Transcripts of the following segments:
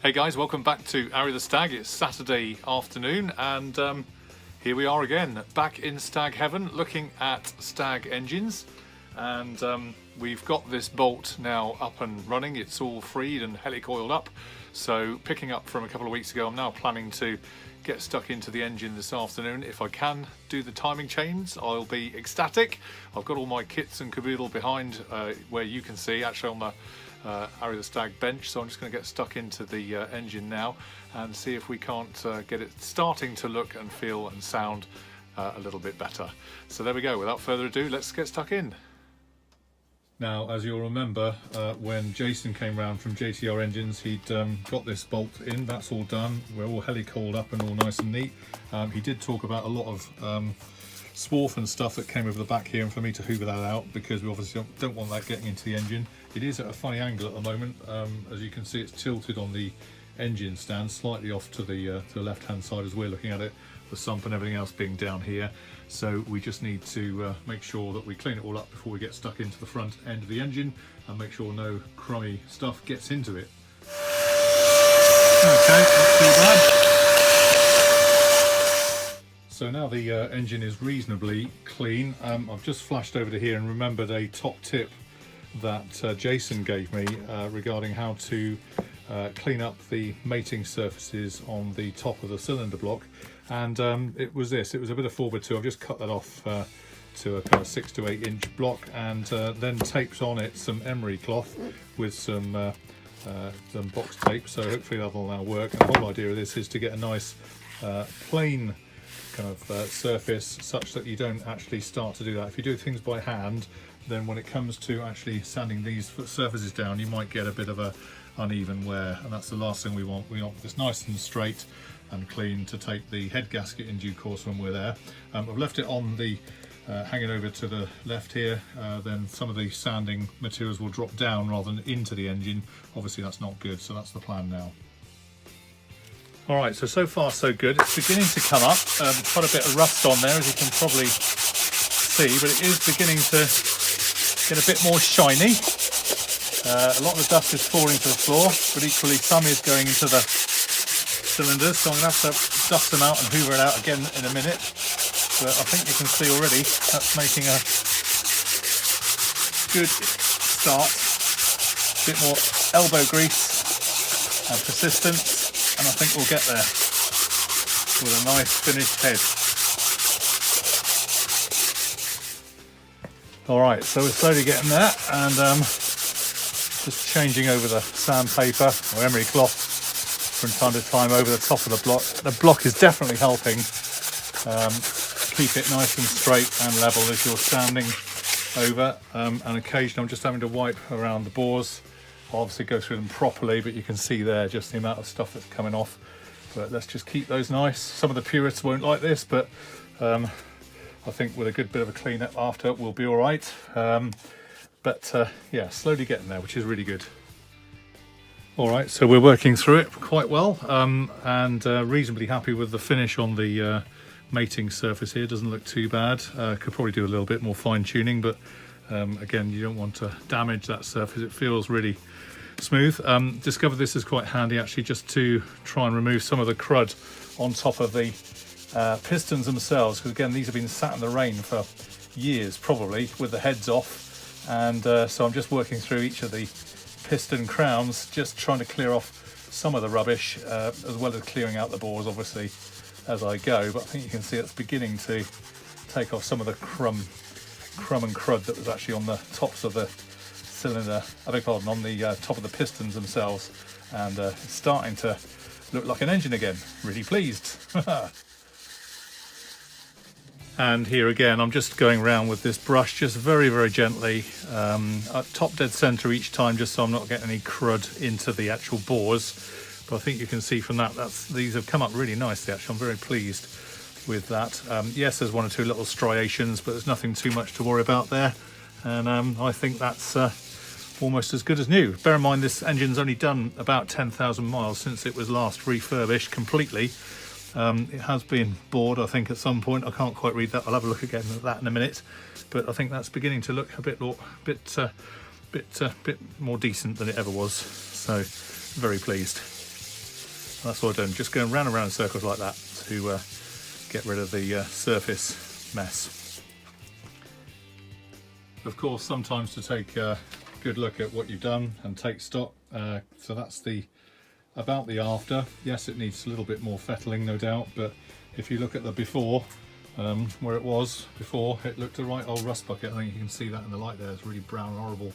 Hey guys, welcome back to Arry the Stag. It's Saturday afternoon and here we are again, back in Stag Heaven, looking at Stag engines. And we've got this bolt now up and running. It's all freed and helicoiled up. So picking up from a couple of weeks ago, I'm now planning to get stuck into the engine this afternoon. If I can do the timing chains, I'll be ecstatic. I've got all my kits and caboodle behind where you can see, actually on the Arry the Stag bench, so I'm just going to get stuck into the engine now and see if we can't get it starting to look and feel and sound a little bit better. So there we go, without further ado, let's get stuck in. Now, as you'll remember, when Jason came round from JTR Engines, he'd got this bolt in. That's all done. We're all helicoiled up and all nice and neat. He did talk about a lot of swarf and stuff that came over the back here, and for me to hoover that out because we obviously don't want that getting into the engine. It is at a funny angle at the moment. As you can see, it's tilted on the engine stand, slightly off to the left hand side as we're looking at it, the sump and everything else being down here. So we just need to make sure that we clean it all up before we get stuck into the front end of the engine and make sure no crummy stuff gets into it. Okay, not too bad. So now the engine is reasonably clean. I've just flashed over to here and remembered a top tip that Jason gave me regarding how to clean up the mating surfaces on the top of the cylinder block, and it was this. It was a bit of 4x2. I've just cut that off to a kind of 6 to 8 inch block, and then taped on it some emery cloth with some box tape, so hopefully that'll now work. And the whole idea of this is to get a nice plain kind of surface, such that you don't actually start to do that. If you do things by hand, then when it comes to actually sanding these surfaces down, you might get a bit of a uneven wear, and that's the last thing we want. We want this nice and straight and clean to take the head gasket in due course when we're there. I've left it on the hanging over to the left here, then some of the sanding materials will drop down rather than into the engine. Obviously that's not good, so that's the plan now. Alright, so far so good. It's beginning to come up. Quite a bit of rust on there, as you can probably see, but it is beginning to get a bit more shiny. A lot of the dust is falling to the floor, but equally some is going into the cylinders, so I'm going to have to dust them out and hoover it out again in a minute. But I think you can see already that's making a good start. A bit more elbow grease and persistence, and I think we'll get there with a nice finished head. Alright, so we're slowly getting there, and just changing over the sandpaper or emery cloth from time to time over the top of the block. The block is definitely helping keep it nice and straight and level as you're sanding over, and occasionally I'm just having to wipe around the bores. I'll obviously go through them properly, but you can see there just the amount of stuff that's coming off. But let's just keep those nice. Some of the purists won't like this, but I think with a good bit of a clean up after, we'll be all right. Yeah, slowly getting there, which is really good. All right, so we're working through it quite well, and reasonably happy with the finish on the mating surface here. Doesn't look too bad. Could probably do a little bit more fine tuning, but again, you don't want to damage that surface. It feels really smooth. Discovered this is quite handy actually, just to try and remove some of the crud on top of the pistons themselves, because again, these have been sat in the rain for years probably with the heads off, and so I'm just working through each of the piston crowns, just trying to clear off some of the rubbish, as well as clearing out the bores obviously as I go. But I think you can see it's beginning to take off some of the crumb and crud that was actually on the tops of the cylinder, I beg pardon, on the top of the pistons themselves, and it's starting to look like an engine again. Really pleased. And here again, I'm just going around with this brush, just very, very gently, at top dead center each time, just so I'm not getting any crud into the actual bores. But I think you can see from that, these have come up really nicely actually. I'm very pleased with that. Yes, there's one or two little striations, but there's nothing too much to worry about there. And I think that's almost as good as new. Bear in mind, this engine's only done about 10,000 miles since it was last refurbished completely. It has been bored, I think, at some point. I can't quite read that. I'll have a look again at that in a minute. But I think that's beginning to look a bit more decent than it ever was. So very pleased. That's what I'm doing, just going round and round in circles like that to get rid of the surface mess. Of course, sometimes to take a good look at what you've done and take stock. So that's about the after. Yes, it needs a little bit more fettling, no doubt, but if you look at the before, where it was before, it looked a right old rust bucket. I think you can see that in the light there. It's really brown and horrible.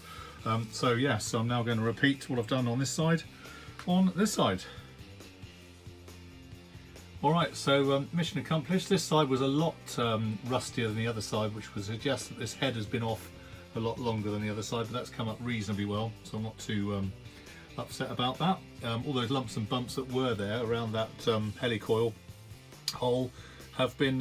So yes, so I'm now going to repeat what I've done on this side on this side. Alright, so mission accomplished. This side was a lot rustier than the other side, which would suggest that this head has been off a lot longer than the other side, but that's come up reasonably well, so I'm not too upset about that. All those lumps and bumps that were there around that helicoil hole have been,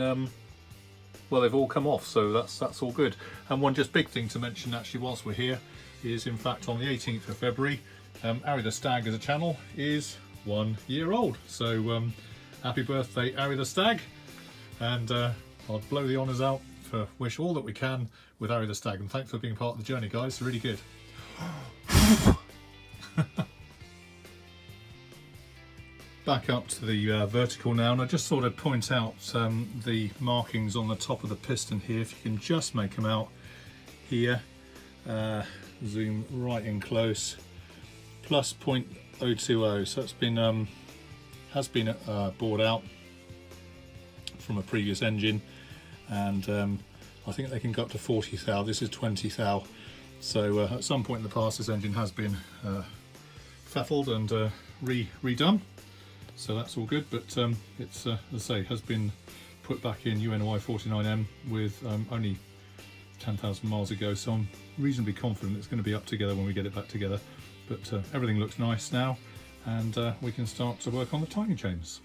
well, they've all come off, so that's all good. And one just big thing to mention actually whilst we're here is, in fact, on the 18th of February, Arry the Stag as a channel is 1 year old. So happy birthday, Arry the Stag, and I'll blow the honours out for wish all that we can with Arry the Stag, and thanks for being part of the journey, guys. It's really good. Back up to the vertical now, and I just thought I'd point out the markings on the top of the piston here. If you can just make them out here, zoom right in close, plus 0.020, so it's been has been bored out from a previous engine, and I think they can go up to 40 thou. This is 20 thou, so at some point in the past this engine has been fettled and redone, so that's all good. But it's as I say, has been put back in UNY 49M with only 10,000 miles ago, so I'm reasonably confident it's going to be up together when we get it back together. But everything looks nice now, and we can start to work on the timing chains.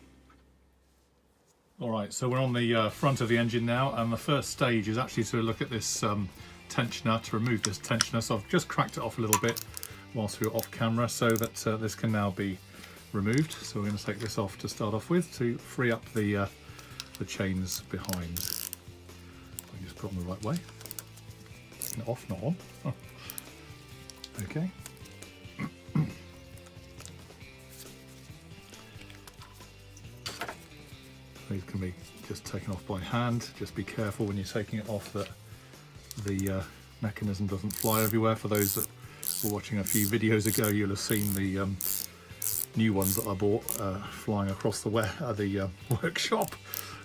Alright, so we're on the front of the engine now, and the first stage is actually to look at this tensioner, to remove this tensioner. So I've just cracked it off a little bit whilst we were off camera, so that this can now be removed. So we're going to take this off to start off with, to free up the chains behind. I just put them the right way. Taking it off, not on. Oh. Okay. These can be just taken off by hand. Just be careful when you're taking it off that the mechanism doesn't fly everywhere. For those that were watching a few videos ago, you'll have seen the new ones that I bought flying across the workshop,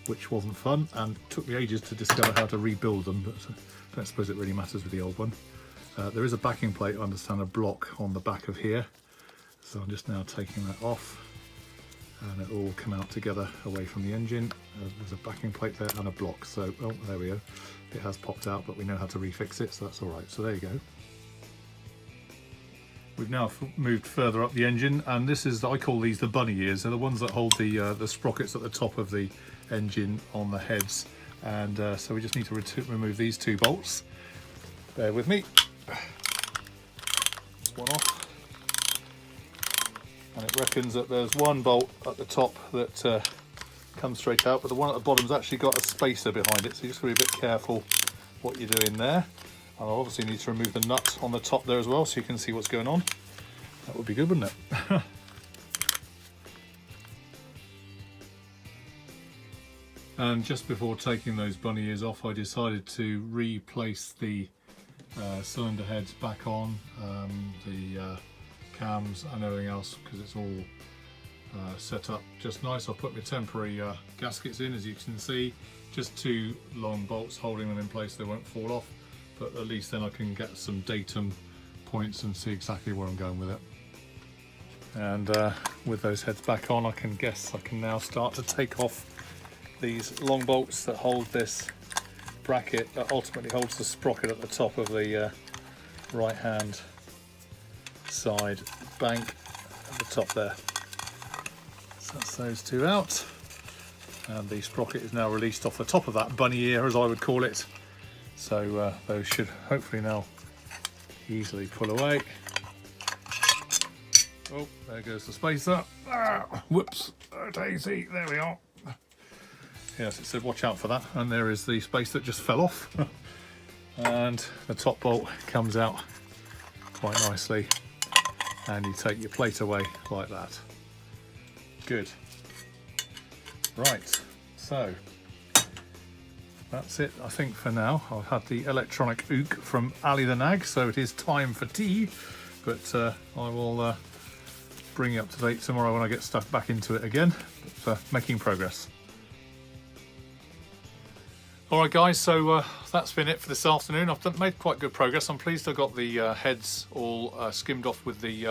which wasn't fun, and it took me ages to discover how to rebuild them, but I don't suppose it really matters with the old one. There is a backing plate, I understand, a block on the back of here, so I'm just now taking that off, and it will come out together away from the engine. There's a backing plate there and a block, so oh, there we go. It has popped out, but we know how to refix it, so that's all right. So there you go. We've now moved further up the engine, and this is, I call these the bunny ears. They're the ones that hold the sprockets at the top of the engine on the heads, and so we just need to remove these two bolts. Bear with me. That's one off. And it reckons that there's one bolt at the top that comes straight out, but the one at the bottom's actually got a spacer behind it, so you just got to be a bit careful what you're doing there. And I'll obviously need to remove the nut on the top there as well, so you can see what's going on. That would be good, wouldn't it? And just before taking those bunny ears off, I decided to replace the cylinder heads back on, the cams and everything else, because it's all set up just nice. I'll put my temporary gaskets in, as you can see, just two long bolts holding them in place so they won't fall off, but at least then I can get some datum points and see exactly where I'm going with it. And with those heads back on, I can now start to take off these long bolts that hold this bracket that ultimately holds the sprocket at the top of the right hand side bank at the top there. So that's those two out, and the sprocket is now released off the top of that bunny ear, as I would call it. So those should hopefully now easily pull away. Oh, there goes the spacer. Ah, whoops, daisy, there we are. Yes, it said watch out for that, and there is the space that just fell off. And the top bolt comes out quite nicely, and you take your plate away like that. Good. Right, so that's it, I think, for now. I've had the electronic ook from Arry the Nag, so it is time for tea. But I will bring you up to date tomorrow when I get stuck back into it again. But, making progress. Alright guys, so that's been it for this afternoon. I've made quite good progress. I'm pleased I got the heads all skimmed off with the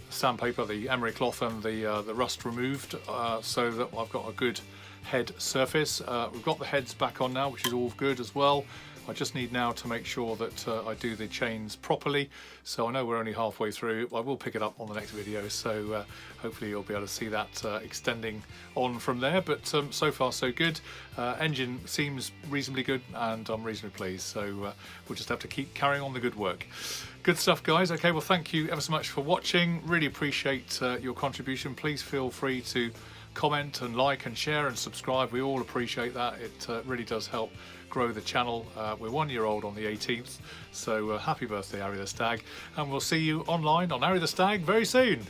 sandpaper, the emery cloth, and the rust removed, so that I've got a good head surface. We've got the heads back on now, which is all good as well. I just need now to make sure that I do the chains properly. So I know we're only halfway through. I will pick it up on the next video, so hopefully you'll be able to see that extending on from there. But so far so good. Engine seems reasonably good and I'm reasonably pleased. So we'll just have to keep carrying on the good work. Good stuff, guys. Okay, well, thank you ever so much for watching. Really appreciate your contribution. Please feel free to comment and like and share and subscribe. We all appreciate that. It really does help grow the channel. We're 1 year old on the 18th, so happy birthday, Arry the Stag, and we'll see you online on Arry the Stag very soon.